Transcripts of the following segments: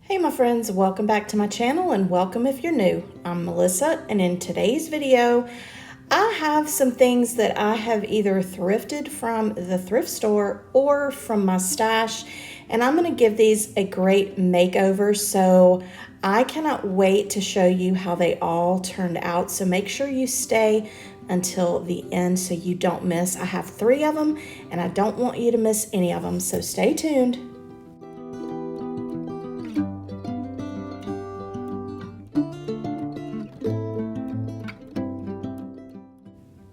Hey my friends, welcome back to my channel and welcome if you're new. I'm Melissa, and in today's video I have some things that I have either thrifted from the thrift store or from my stash, and I'm going to give these a great makeover. So I cannot wait to show you how they all turned out, so make sure you stay until the end so you don't miss. I have 3 of them and I don't want you to miss any of them, so stay tuned.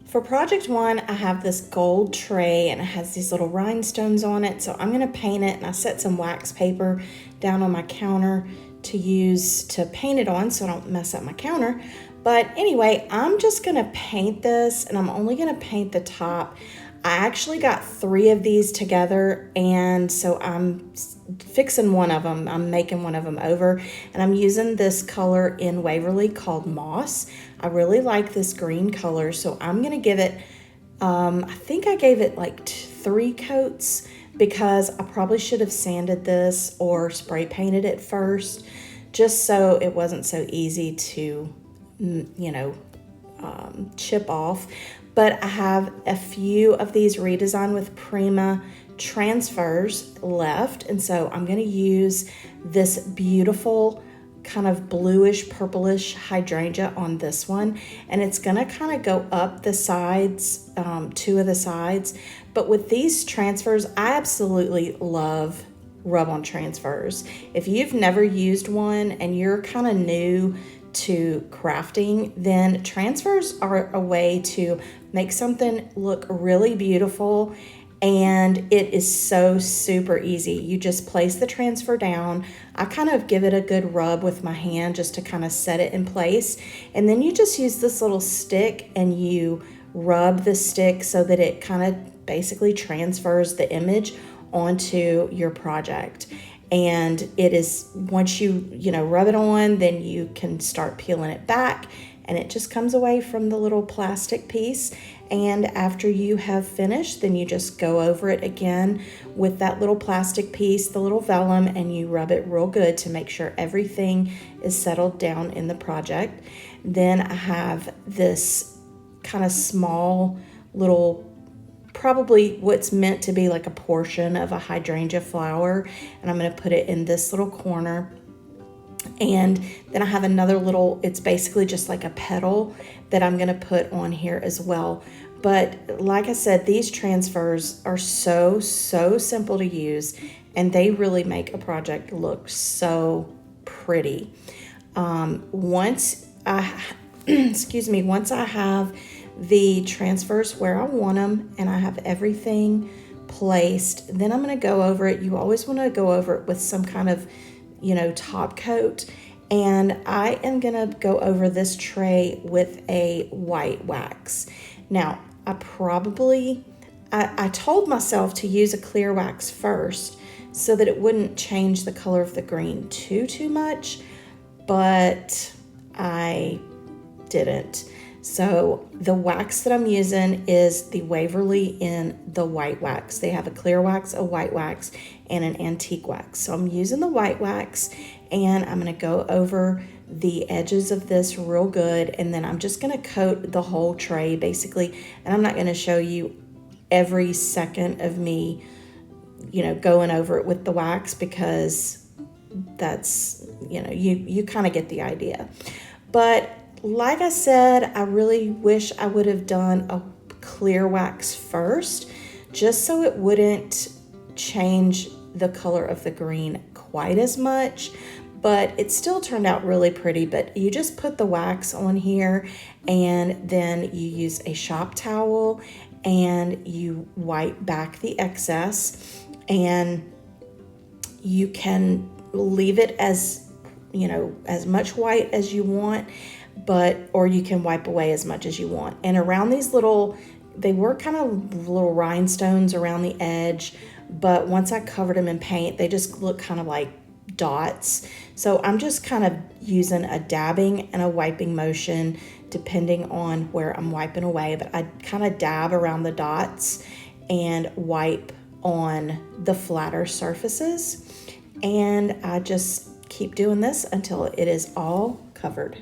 For project 1, I have this gold tray and it has these little rhinestones on it. So I'm going to paint it, and I set some wax paper down on my counter to use to paint it on so I don't mess up my counter. But anyway, I'm just going to paint this, and I'm only going to paint the top. I actually got 3 of these together, and so I'm fixing one of them. I'm making one of them over, and I'm using this color in Waverly called Moss. I really like this green color, so I'm gonna give it, I think I gave it like 3 coats, because I probably should have sanded this or spray painted it first, just so it wasn't so easy to, chip off. But I have a few of these redesigned with Prima transfers left, and so I'm going to use this beautiful kind of bluish purplish hydrangea on this one, and it's going to kind of go up the sides, 2 of the sides. But with these transfers, I absolutely love rub-on transfers. If you've never used one and you're kind of new to crafting, then transfers are a way to make something look really beautiful, and it is so super easy. You just place the transfer down. I kind of give it a good rub with my hand just to kind of set it in place, and then you just use this little stick and you rub the stick so that it kind of basically transfers the image onto your project. And it is, once you rub it on, then you can start peeling it back, and it just comes away from the little plastic piece. And after you have finished, then you just go over it again with that little plastic piece, the little vellum, and you rub it real good to make sure everything is settled down in the project. Then I have this kind of small little, probably what's meant to be like a portion of a hydrangea flower, and I'm going to put it in this little corner. And then I have another little, it's basically just like a petal that I'm going to put on here as well. But like I said, these transfers are so simple to use, and they really make a project look so pretty. Once I once I have the transfers where I want them and I have everything placed, then I'm going to go over it. You always want to go over it with some kind of top coat, and I am going to go over this tray with a white wax. Now I told myself to use a clear wax first so that it wouldn't change the color of the green too much, but I didn't. So the wax that I'm using is the Waverly in the white wax. They have a clear wax, a white wax, and an antique wax. So I'm using the white wax, and I'm going to go over the edges of this real good, and then I'm just going to coat the whole tray basically. And I'm not going to show you every second of me going over it with the wax, because that's you kind of get the idea. But like I said, I really wish I would have done a clear wax first, just so it wouldn't change the color of the green quite as much, but it still turned out really pretty. But you just put the wax on here, and then you use a shop towel and you wipe back the excess, and you can leave it as much white as you want, or you can wipe away as much as you want. And around these they were kind of little rhinestones around the edge, but once I covered them in paint, they just look kind of like dots. So I'm just kind of using a dabbing and a wiping motion depending on where I'm wiping away, but I kind of dab around the dots and wipe on the flatter surfaces. And I just keep doing this until it is all covered.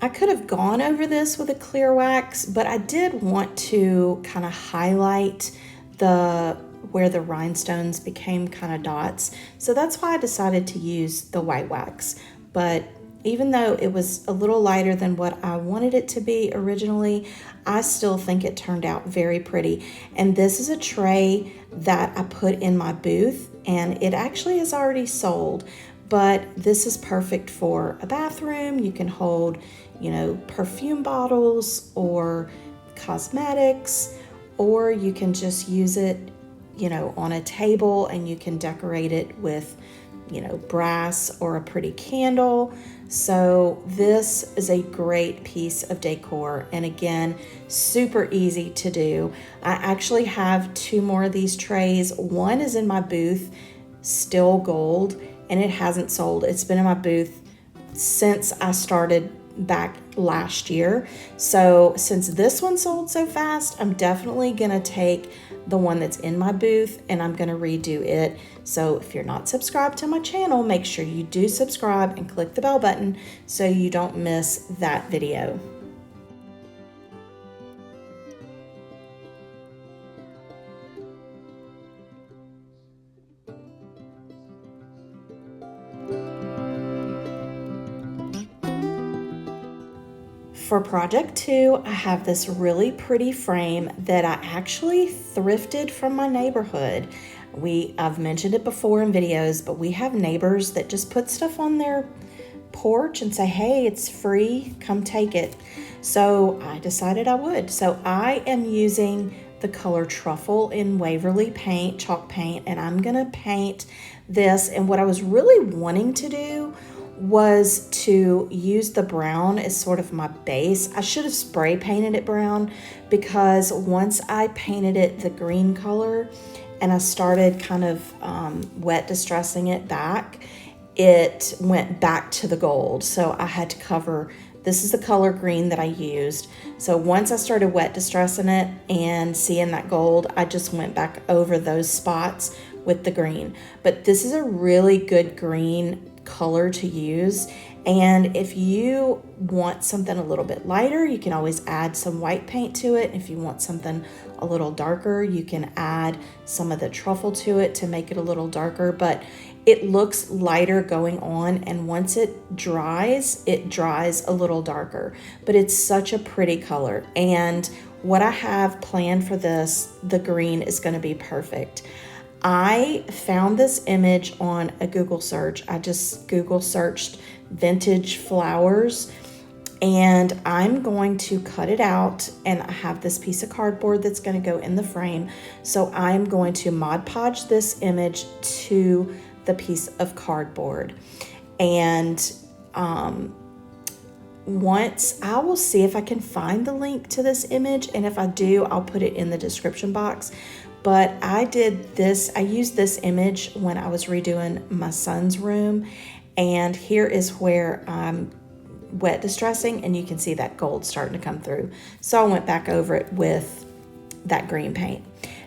I could have gone over this with a clear wax, but I did want to kind of highlight where the rhinestones became kind of dots. So that's why I decided to use the white wax. But even though it was a little lighter than what I wanted it to be originally, I still think it turned out very pretty. And this is a tray that I put in my booth, and it actually is already sold, but this is perfect for a bathroom. You can hold, you know, perfume bottles or cosmetics, or you can just use it, you know, on a table, and you can decorate it with, you know, brass or a pretty candle. So this is a great piece of decor, and again, super easy to do. I actually have 2 more of these trays. One is in my booth, still gold, and it hasn't sold. It's been in my booth since I started back last year. So since this one sold so fast, I'm definitely gonna take the one that's in my booth and I'm gonna redo it. So if you're not subscribed to my channel, make sure you do subscribe and click the bell button so you don't miss that video. For project 2, I have this really pretty frame that I actually thrifted from my neighborhood. I've mentioned it before in videos, but we have neighbors that just put stuff on their porch and say, hey, it's free, come take it. So I decided I would. So I am using the color Truffle in Waverly paint, chalk paint, and I'm gonna paint this. And what I was really wanting to do was to use the brown as sort of my base. I should have spray painted it brown, because once I painted it the green color and I started kind of wet distressing it back, it went back to the gold. So I had to cover, this is the color green that I used. So once I started wet distressing it and seeing that gold, I just went back over those spots with the green. But this is a really good green color to use, and if you want something a little bit lighter, you can always add some white paint to it. If you want something a little darker, you can add some of the truffle to it to make it a little darker, but it looks lighter going on, and once it dries a little darker, but it's such a pretty color. And what I have planned for this, the green, is going to be perfect. I found this image on a Google search. I just Google searched vintage flowers, and I'm going to cut it out, and I have this piece of cardboard that's going to go in the frame. So I'm going to Mod Podge this image to the piece of cardboard. And once I will see if I can find the link to this image, and if I do, I'll put it in the description box. But I used this image when I was redoing my son's room, and here is where I'm wet distressing, and you can see that gold starting to come through. So I went back over it with that green paint.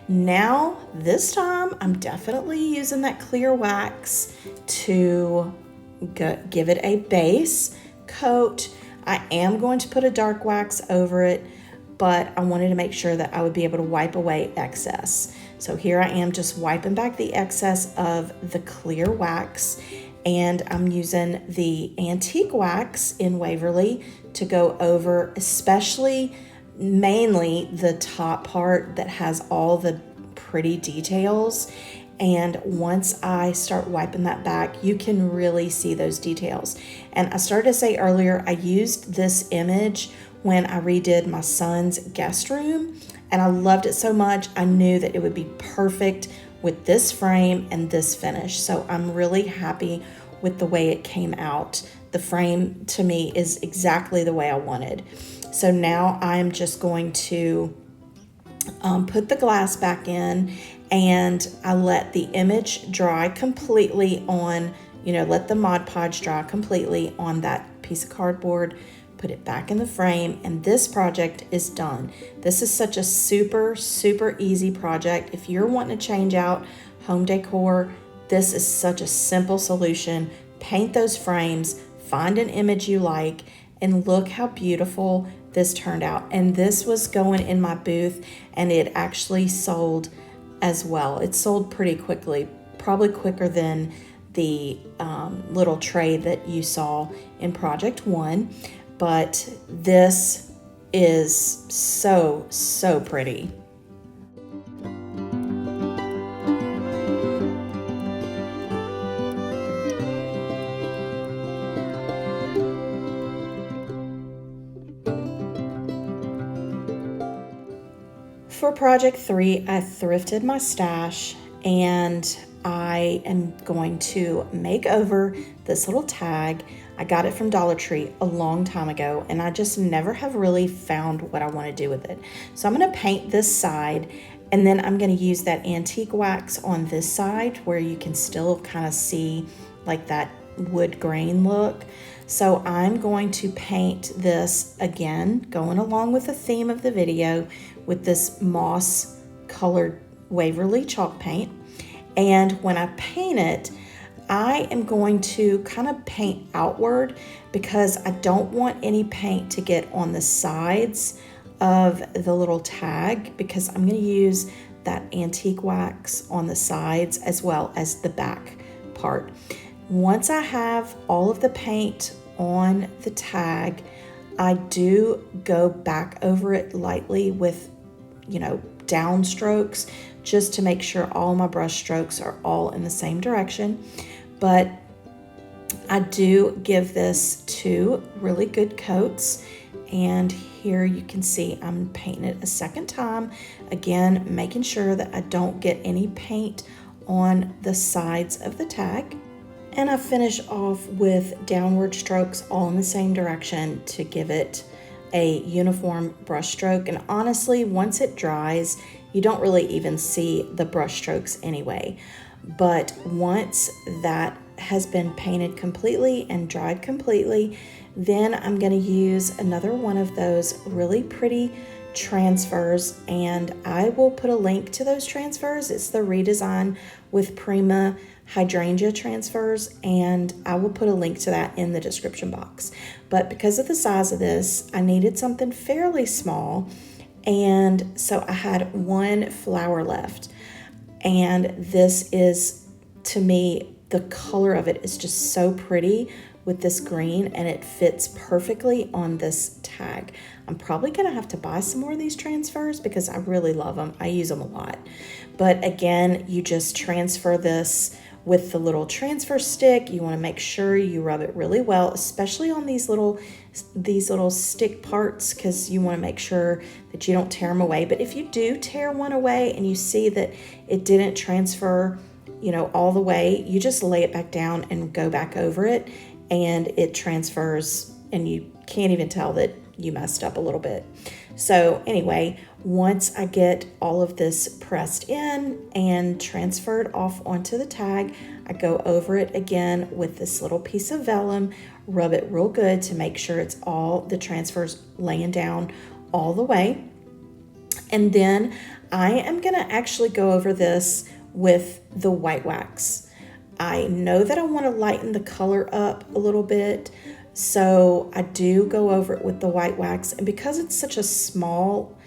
Now, this time, I'm definitely using that clear wax to give it a base coat. I am going to put a dark wax over it, but I wanted to make sure that I would be able to wipe away excess. So here I am just wiping back the excess of the clear wax, and I'm using the antique wax in Waverly to go over, especially mainly the top part that has all the pretty details. And once I start wiping that back, you can really see those details. And I started to say earlier, I used this image when I redid my son's guest room, and I loved it so much, I knew that it would be perfect with this frame and this finish. So I'm really happy with the way it came out. The frame to me is exactly the way I wanted. So now I'm just going to put the glass back in, and I let the image dry completely on, let the Mod Podge dry completely on that piece of cardboard. put it back in the frame, and this project is done. This is such a super, super easy project. If you're wanting to change out home decor, this is such a simple solution. Paint those frames, find an image you like, and look how beautiful this turned out. And this was going in my booth, and it actually sold as well. It sold pretty quickly, probably quicker than the little tray that you saw in project 1, but this is so, so pretty. For project 3, I thrifted my stash, and I am going to make over this little tag. I got it from Dollar Tree a long time ago, and I just never have really found what I want to do with it. So I'm going to paint this side, and then I'm going to use that antique wax on this side where you can still kind of see like that wood grain look. So I'm going to paint this again, going along with the theme of the video, with this moss colored Waverly chalk paint. And when I paint it, I am going to kind of paint outward because I don't want any paint to get on the sides of the little tag, because I'm going to use that antique wax on the sides as well as the back part. Once I have all of the paint on the tag, I do go back over it lightly with, down strokes, just to make sure all my brush strokes are all in the same direction. But I do give this 2 really good coats, and here you can see I'm painting it a second time, again making sure that I don't get any paint on the sides of the tag. And I finish off with downward strokes all in the same direction to give it a uniform brush stroke. And honestly, once it dries, you don't really even see the brush strokes anyway. But once that has been painted completely and dried completely, then I'm going to use another one of those really pretty transfers, and I will put a link to those transfers. It's the redesign with Prima Hydrangea Transfers, and I will put a link to that in the description box. But because of the size of this, I needed something fairly small, and so I had 1 flower left. And this is, to me, the color of it is just so pretty with this green, and it fits perfectly on this tag. I'm probably gonna have to buy some more of these transfers because I really love them. I use them a lot. But again, you just transfer this with the little transfer stick. You want to make sure you rub it really well, especially on these little stick parts, because you want to make sure that you don't tear them away. But if you do tear one away and you see that it didn't transfer, all the way, you just lay it back down and go back over it, and it transfers, and you can't even tell that you messed up a little bit. So anyway, once I get all of this pressed in and transferred off onto the tag, I go over it again with this little piece of vellum, rub it real good to make sure it's all the transfers laying down all the way. And then I am going to actually go over this with the white wax. I know that I want to lighten the color up a little bit, so I do go over it with the white wax. And because it's such a small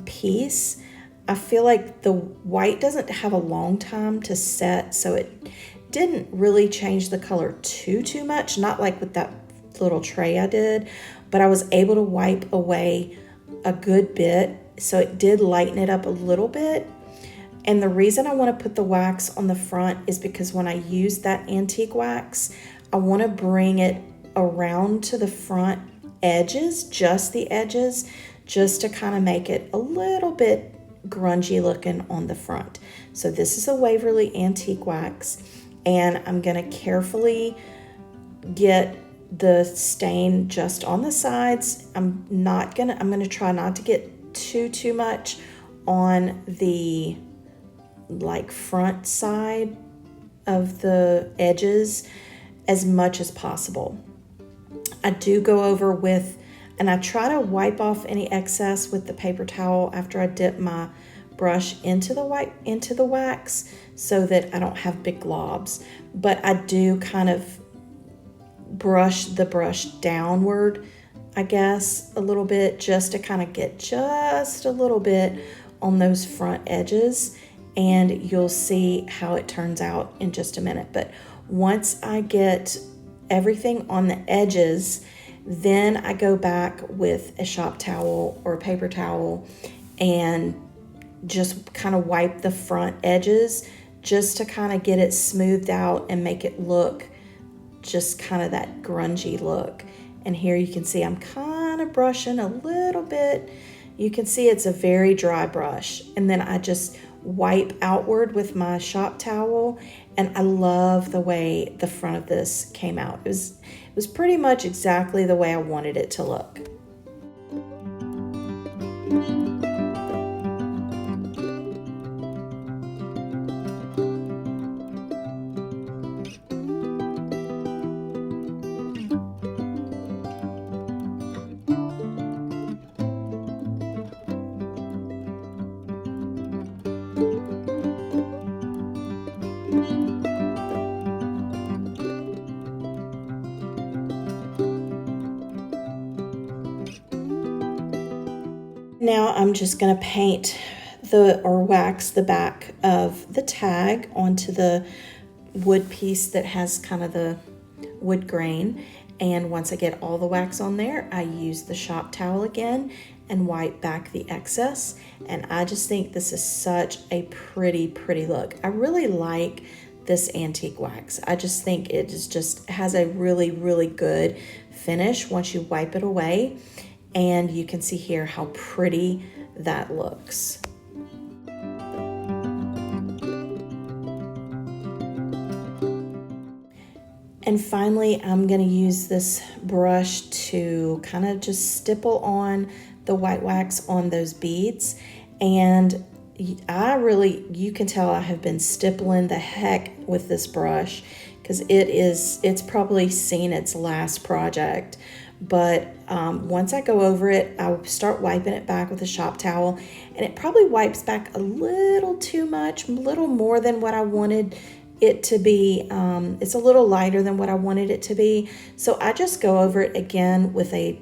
piece, I feel like the white doesn't have a long time to set, so it didn't really change the color too much, not like with that little tray I did, but I was able to wipe away a good bit, so it did lighten it up a little bit. And the reason I want to put the wax on the front is because when I use that antique wax, I want to bring it around to the front edges, just the edges, just to kind of make it a little bit grungy looking on the front. So this is a Waverly antique wax, and I'm going to carefully get the stain just on the sides. I'm going to try not to get too much on the front side of the edges as much as possible. I do go over with, and I try to wipe off any excess with the paper towel after I dip my brush into the wax so that I don't have big globs. But I do kind of brush the brush downward, I guess, a little bit, just to kind of get just a little bit on those front edges, and you'll see how it turns out in just a minute. But once I get everything on the edges, then I go back with a shop towel or a paper towel and just kind of wipe the front edges just to kind of get it smoothed out and make it look just kind of that grungy look. And here you can see I'm kind of brushing a little bit. You can see it's a very dry brush. And then I just wipe outward with my shop towel, and I love the way the front of this came out. It was pretty much exactly the way I wanted it to look. Now I'm just going to paint or wax the back of the tag onto the wood piece that has kind of the wood grain. And once I get all the wax on there, I use the shop towel again and wipe back the excess. And I just think this is such a pretty look. I really like this antique wax. I just think it just has a really good finish once you wipe it away. And you can see here how pretty that looks. And finally, I'm going to use this brush to kind of just stipple on the white wax on those beads. And you can tell I have been stippling the heck with this brush, because it's probably seen its last project. But once I go over it, I'll start wiping it back with a shop towel, and it probably wipes back a little too much, a little more than what I wanted it to be. It's a little lighter than what I wanted it to be. So I just go over it again with a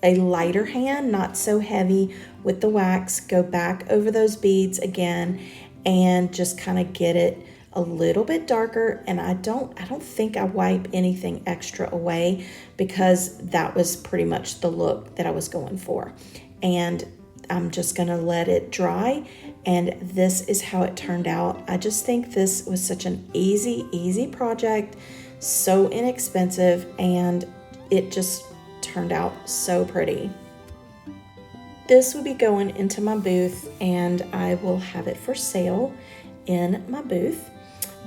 lighter hand, not so heavy with the wax, go back over those beads again and just kind of get it a little bit darker. And I don't think I wipe anything extra away, because that was pretty much the look that I was going for. And I'm just gonna let it dry, and this is how it turned out. I just think this was such an easy project, so inexpensive, and it just turned out so pretty. This will be going into my booth, and I will have it for sale in my booth.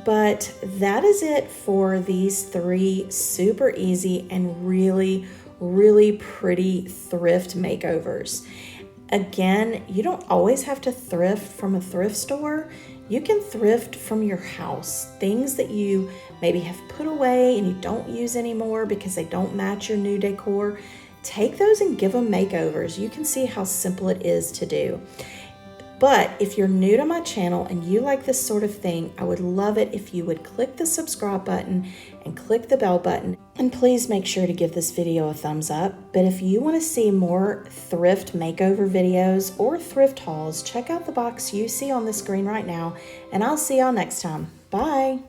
But that is it for these 3 super easy and really pretty thrift makeovers. Again, you don't always have to thrift from a thrift store. You can thrift from your house. Things that you maybe have put away and you don't use anymore because they don't match your new decor. Take those and give them makeovers. You can see how simple it is to do. But if you're new to my channel and you like this sort of thing, I would love it if you would click the subscribe button and click the bell button. And please make sure to give this video a thumbs up. But if you want to see more thrift makeover videos or thrift hauls, check out the box you see on the screen right now. And I'll see y'all next time. Bye.